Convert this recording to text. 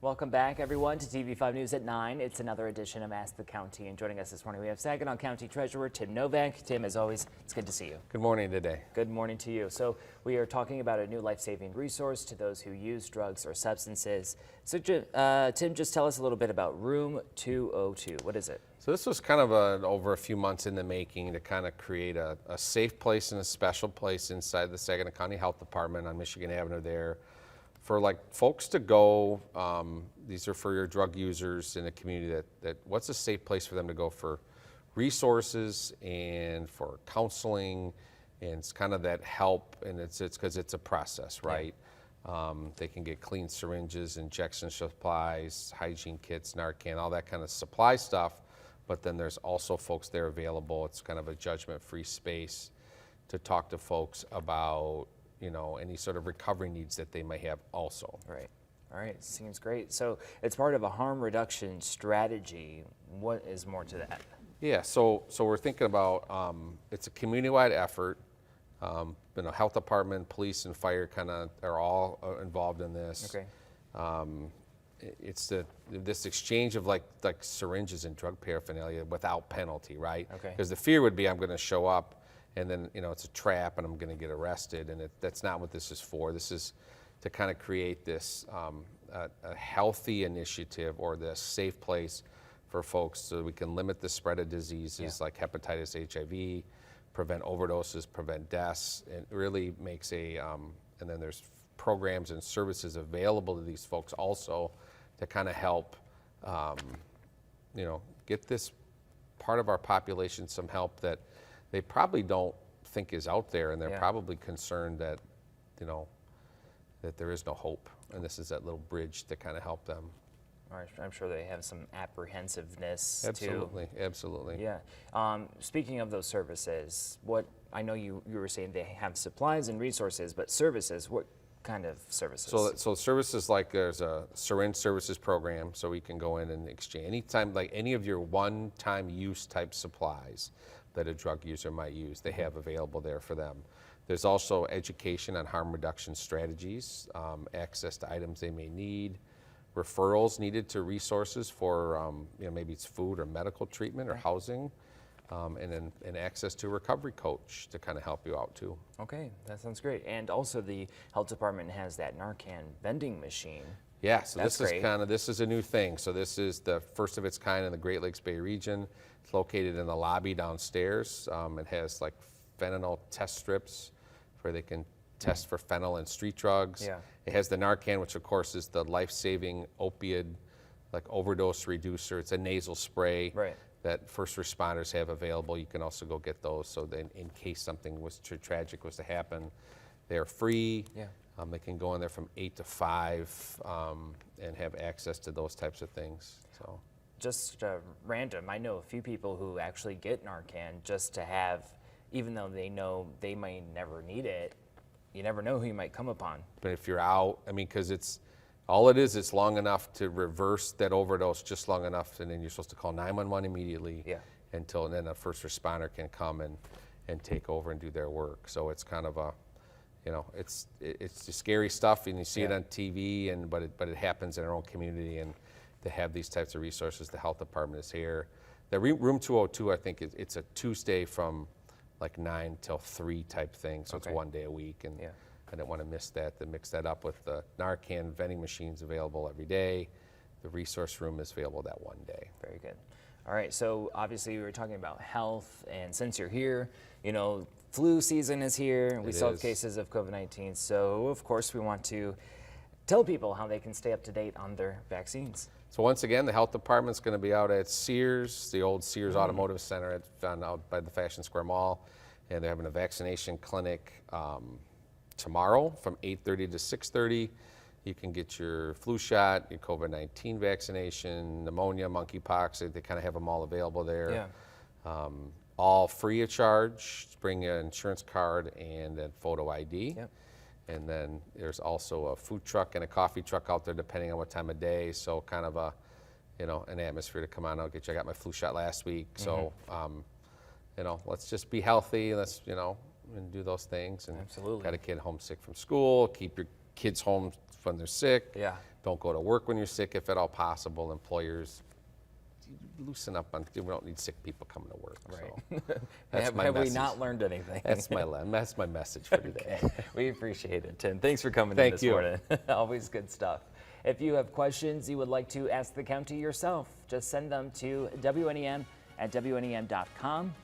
Welcome back, everyone, to TV5 News at 9. It's another edition of Ask the County, and joining us this morning we have Saginaw County Treasurer Tim Novak. Tim, as always, it's good to see you. Good morning today. Good morning to you. So we are talking about a new life-saving resource to those who use drugs or substances. So Tim, just tell us a little bit about Room 202. What is it? So this was kind of over a few months in the making to kind of create a safe place and a special place inside the Saginaw County Health Department on Michigan Avenue there, for like folks to go. These are for your drug users in the community that what's a safe place for them to go for resources and for counseling, and it's kind of that help, and it's because it's a process, right? Yeah. They can get clean syringes, injection supplies, hygiene kits, Narcan, all that kind of supply stuff, but then there's also folks there available. It's kind of a judgment-free space to talk to folks about any sort of recovery needs that they may have also. Right. All right. Seems great. So it's part of a harm reduction strategy. What is more to that? Yeah. So we're thinking about it's a community-wide effort. Health department, police, and fire kind of are all involved in this. Okay. It's this exchange of like syringes and drug paraphernalia without penalty, right? Okay. Because the fear would be I'm going to show up and then it's a trap and I'm going to get arrested, and that's not what this is for. This is to kind of create this a healthy initiative or this safe place for folks so we can limit the spread of diseases like hepatitis, HIV, prevent overdoses, prevent deaths. It really makes and then there's programs and services available to these folks also to kind of help get this part of our population some help that they probably don't think is out there, and they're probably concerned that that there is no hope, and this is that little bridge to kind of help them. All right, I'm sure they have some apprehensiveness Absolutely, too. absolutely. Yeah. Speaking of those services, I know you were saying they have supplies and resources, but services, what kind of services? So services, like there's a syringe services program, so we can go in and exchange anytime, like any of your one-time use type supplies that a drug user might use, they have available there for them. There's also education on harm reduction strategies, access to items they may need, referrals needed to resources for maybe it's food or medical treatment or housing, and access to a recovery coach to kind of help you out too. Okay, that sounds great. And also the health department has that Narcan vending machine. Yeah, so this is a new thing. So this is the first of its kind in the Great Lakes Bay region. It's located in the lobby downstairs. It has like fentanyl test strips where they can test for fentanyl and street drugs. Yeah. It has the Narcan, which of course is the life-saving opioid, like overdose reducer. It's a nasal spray that first responders have available. You can also go get those, so that in case something was tragic was to happen, they're free. Yeah. They can go in there from 8 to 5 and have access to those types of things. So, just random, I know a few people who actually get Narcan just to have, even though they know they might never need it. You never know who you might come upon. But if you're out, because it's long enough to reverse that overdose, just long enough, and then you're supposed to call 911 immediately. Yeah. And then a first responder can come and take over and do their work. So it's kind of it's just scary stuff, and you see it on TV, but it happens in our own community, and to have these types of resources, the health department is here. The Room 202, I think it's a Tuesday from like 9 till 3 type thing, so it's one day a week, and I didn't want to miss that. To mix that up with the Narcan vending machines available every day. The resource room is available that one day. Very good. All right, so obviously we were talking about health, and since you're here, flu season is here. We still have cases of COVID-19, so of course we want to tell people how they can stay up to date on their vaccines. So once again, the health department's going to be out at Sears, the old Sears Automotive Center out by the Fashion Square Mall, and they're having a vaccination clinic tomorrow from 8:30 to 6:30. You can get your flu shot, your COVID-19 vaccination, pneumonia, monkeypox. They kind of have them all available there. Yeah. All free of charge. Bring an insurance card and a photo ID. Yep. And then there's also a food truck and a coffee truck out there, depending on what time of day. So kind of an atmosphere to come on out, get you. I got my flu shot last week. So, let's just be healthy. Let's, and do those things. And absolutely. Got a kid homesick from school. Keep your kids home when they're sick. Yeah. Don't go to work when you're sick if at all possible. Employers, loosen up on, we don't need sick people coming to work. Right. So that's my have we message. not learned anything? That's my message for today. Okay. We appreciate it, Tim. Thanks for coming in Thank this you. morning. Always good stuff. If you have questions you would like to ask the county yourself, just send them to WNEM@WNEM.com.